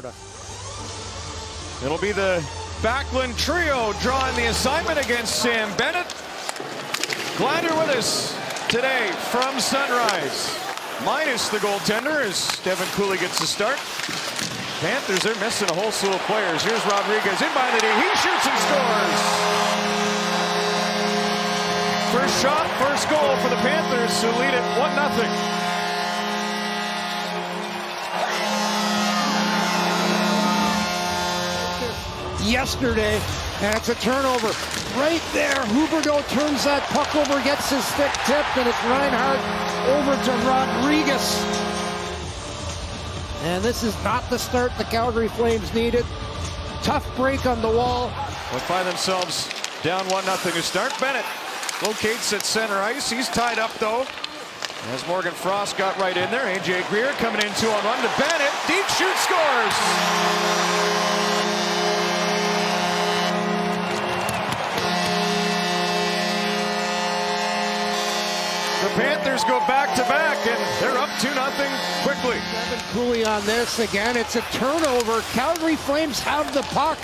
Florida. It'll be the Backlund trio drawing the assignment against Sam Bennett. Glad you're with us today from Sunrise. Minus the goaltender as Devin Cooley gets the start. Panthers, they're missing a whole slew of players. Here's Rodriguez in by the D. He shoots and scores. First shot, first goal for the Panthers, who lead it 1-0. Yesterday, and it's a turnover. Right there, Huberdeau turns that puck over, gets his stick tipped, and it's Reinhart over to Rodriguez. And this is not the start the Calgary Flames needed. Tough break on the wall. They find themselves down 1-0 to start. Bennett locates at center ice. He's tied up, though, as Morgan Frost got right in there. A.J. Greer coming in 2-on-1 to Bennett. Deep shoot, scores! The Panthers go back-to-back, and they're up 2-0 quickly. Devin Cooley on this. Again, it's a turnover. Calgary Flames have the puck,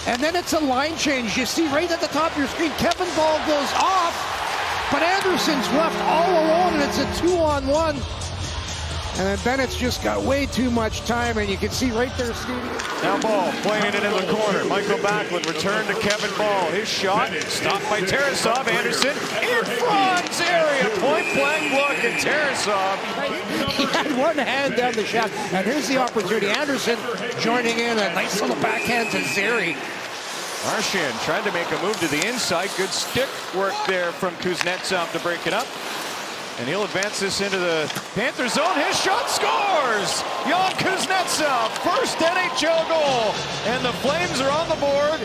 and then it's a line change. You see right at the top of your screen, Kevin Ball goes off, but Andersson's left all alone, and it's a 2-on-1. And then Bennett's just got way too much time, and you can see right there, Stevie. Now Ball playing it in the corner. Michael Backlund returned to Kevin Ball. His shot stopped by Tarasov. Andersson in front area. Point-blank look at Tarasov. He had one hand down the shaft, and here's the opportunity. Andersson joining in, a nice little backhand to Zary. Marchand tried to make a move to the inside. Good stick work there from Kuznetsov to break it up. And he'll advance this into the Panther zone. His shot scores! Jan Kuznetsov, first NHL goal. And the Flames are on the board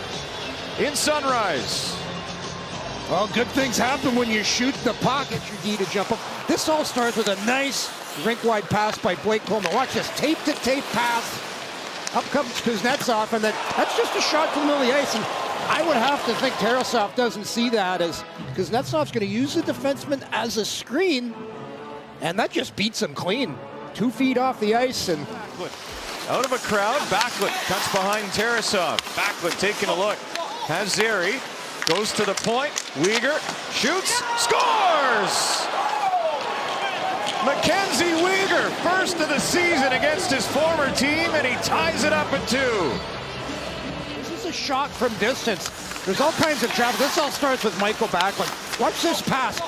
in Sunrise. Well, good things happen when you shoot the puck. It's your D to jump up. This all starts with a nice rink-wide pass by Blake Coleman. Watch this, tape-to-tape pass. Up comes Kuznetsov, and that's just a shot from the middle of the ice. And I would have to think Tarasov doesn't see that, as Kuznetsov's going to use the defenseman as a screen, and that just beats him clean. 2 feet off the ice, and out of a crowd, Backlund cuts behind Tarasov. Backlund taking a look, has Zary, goes to the point, Weegar shoots, scores! Mackenzie Weegar, first of the season against his former team, and he ties it up at 2. A shot from distance. There's all kinds of traffic. This all starts with Michael Backlund. Watch this pass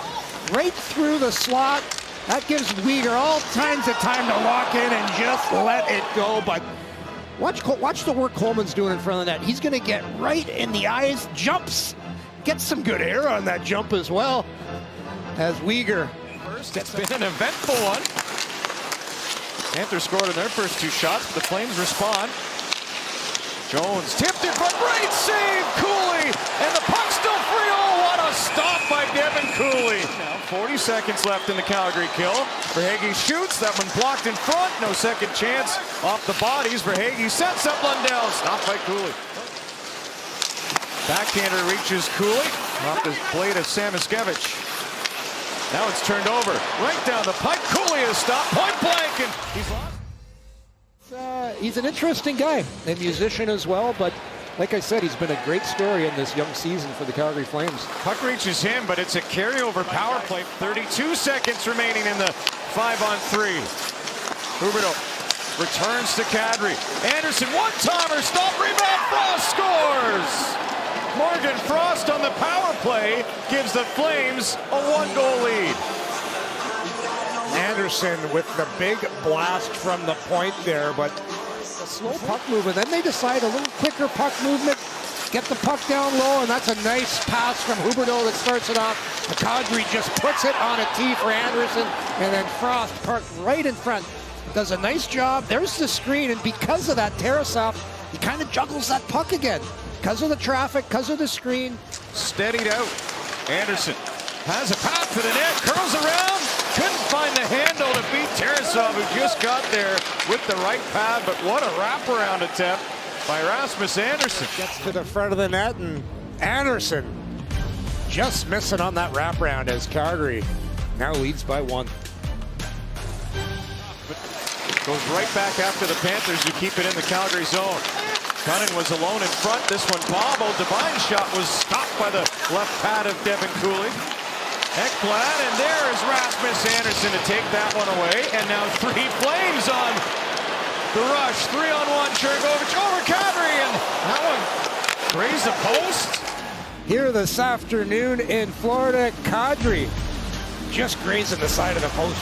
right through the slot. That gives Weegar all kinds of time to walk in and just let it go. But watch the work Coleman's doing in front of the net. He's going to get right in the eyes, jumps, gets some good air on that jump as well. As Weegar. First, it's been an eventful one. Panthers scored in their first 2 shots. The Flames respond. Jones tipped it, but great save, Cooley, and the puck's still free. Oh, what a stop by Devin Cooley. Now 40 seconds left in the Calgary kill. Verhaeghe shoots, that one blocked in front, no second chance. Off the bodies, Verhaeghe sets up Lundell, stopped by Cooley. Backhander reaches Cooley, off the blade of Samoskevich. Now it's turned over, right down the pipe. Cooley is stopped, point blank, and he's lost. He's an interesting guy, a musician as well, but like I said, he's been a great story in this young season for the Calgary Flames. Puck reaches him, but it's a carryover power play. 32 seconds remaining in the 5-on-3. Huberdeau returns to Kadri. Andersson, one-timer, stop, rebound, Frost scores! Morgan Frost on the power play gives the Flames a 1-goal lead. Andersson with the big blast from the point there, but a slow puck movement. Then they decide a little quicker puck movement, get the puck down low, and that's a nice pass from Huberdeau that starts it off. Kadri just puts it on a tee for Andersson, and then Frost parked right in front. Does a nice job. There's the screen, and because of that, Tarasov, he kind of juggles that puck again. Because of the traffic, because of the screen. Steadied out. Andersson has a path to the net, curls around, couldn't find the handle to beat Tarasov, who just got there with the right pad, but what a wraparound attempt by Rasmus Andersson. Gets to the front of the net, and Andersson just missing on that wraparound as Calgary now leads by 1. Goes right back after the Panthers who keep it in the Calgary zone. Cunnin was alone in front. This one bobbled. Devine's shot was stopped by the left pad of Devin Cooley. Ekblad, and there is Rasmus Andersson to take that one away. And now 3 Flames on the rush. 3-on-1. Chergovich over Kadri, and that one grazed the post. Here this afternoon in Florida, Kadri just grazing the side of the post.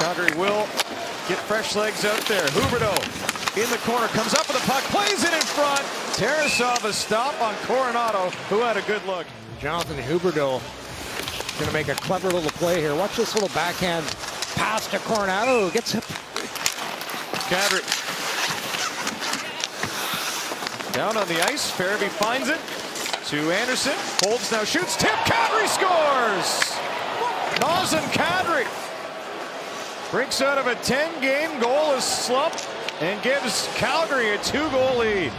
Kadri will get fresh legs out there. Huberdeau in the corner, comes up with the puck, plays it in front. Tarasov a stop on Coronado, who had a good look. Jonathan Huberdeau going to make a clever little play here. Watch this little backhand pass to Coronado, who gets it. Kadri down on the ice. Farabee finds it to Andersson. Holds now, shoots, tip. Kadri scores! Nazem Kadri breaks out of a 10-game goalless slump and gives Calgary a 2-goal lead.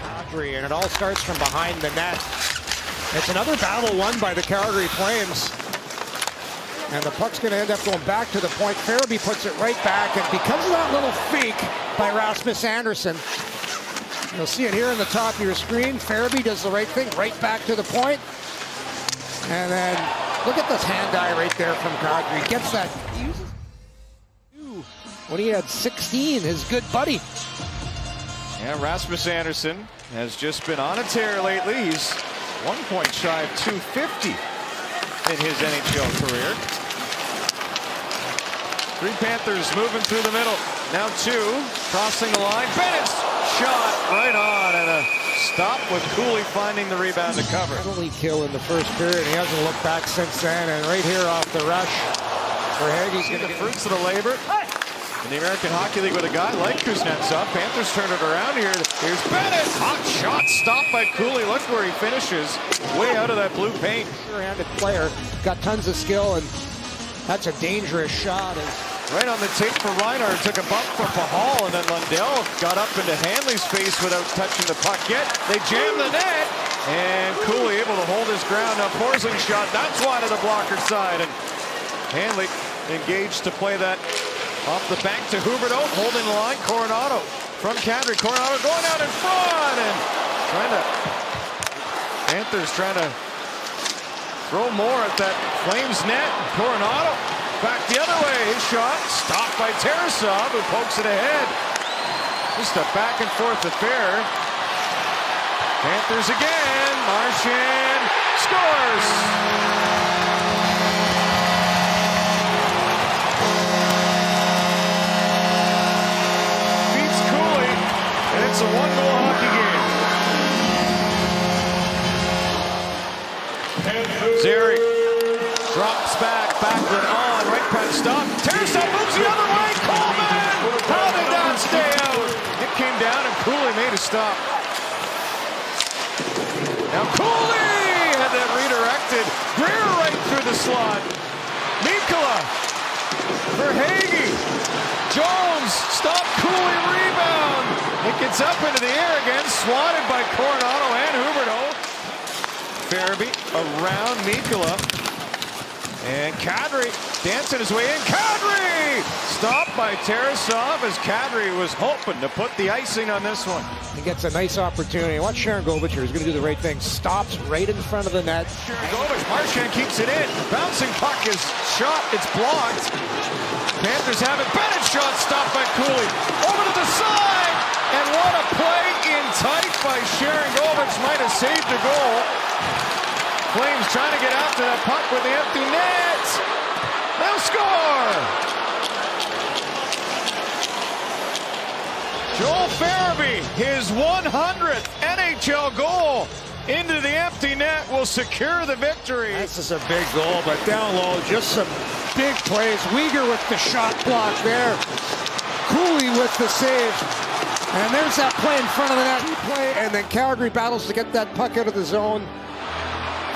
Kadri, and it all starts from behind the net. It's another battle won by the Calgary Flames. And the puck's going to end up going back to the point. Farabee puts it right back, and because of that little fake by Rasmus Andersson, you'll see it here on the top of your screen. Farabee does the right thing, right back to the point. And then look at this hand eye right there from Kadri. Gets that. He uses when he had 16, his good buddy. Yeah, Rasmus Andersson has just been on a tear lately. He's 1 point shy of 250 in his NHL career. 3 Panthers moving through the middle. Now 2 crossing the line. Bennett's shot right on, and a stop with Cooley finding the rebound to cover. Penalty kill in the first period. He hasn't looked back since then. And right here off the rush, Verhaeghe's going to get the fruits of the labor. In the American Hockey League with a guy like Kuznetsov. Panthers turn it around here. Here's Bennett. Hot shot stopped by Cooley. Look where he finishes. Way out of that blue paint. Sure-handed player. Got tons of skill, and that's a dangerous shot. Right on the tape for Reinhart. Took a bump for Pahal, and then Lundell got up into Hanley's face without touching the puck yet. They jam the net, and Cooley able to hold his ground. Now Porsling's shot. That's wide of the blocker side, and Hanley engaged to play that off the bank to Huberdeau, holding the line. Coronado from Kadri. Coronado going out in front, and Panthers trying to throw more at that Flames net. Coronado back the other way. His shot stopped by Tarasov, who pokes it ahead. Just a back and forth affair. Panthers again. Marchand scores. It's a 1-goal hockey game. Zary drops back, backward on, right pad stop. Tarasov moves the other way. Coleman! How did that stay out? It came down and Cooley made a stop. Now Cooley had that redirected. Greer right through the slot. Mikkola. Verhaeghe. Jones stopped Cooley, rebound. It gets up into the air again, swatted by Coronado and Huberdeau. Farabee around Mikkola. And Kadri dancing his way in. Kadri! Stopped by Tarasov as Kadri was hoping to put the icing on this one. He gets a nice opportunity. Watch Chergovich here. He's going to do the right thing. Stops right in front of the net. Chergovich, Marchand keeps it in. Bouncing puck is shot. It's blocked. Panthers have it. Bennett's shot stopped by Cooley. Over to the side. And what a play in tight by Chergovich. Might have saved the goal. Flames trying to get after that puck with the empty net. They'll score. Joel Farabee, his 100th NHL goal into the empty net, will secure the victory. This is a big goal, but down low, just some big plays. Weegar with the shot block there. Cooley with the save. And there's that play in front of the net. And then Calgary battles to get that puck out of the zone.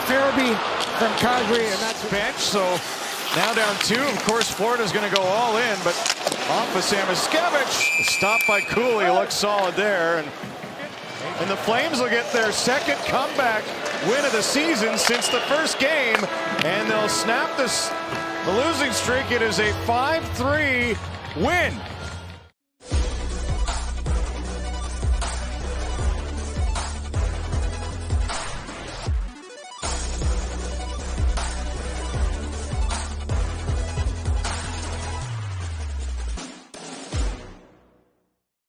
Farabee from Calgary, and that's bench. So now down 2. Of course, Florida's going to go all in, but off of Samoskevich. Stopped by Cooley. Looks solid there. And the Flames will get their second comeback win of the season since the first game, and they'll snap this The losing streak, it is a 5-3 win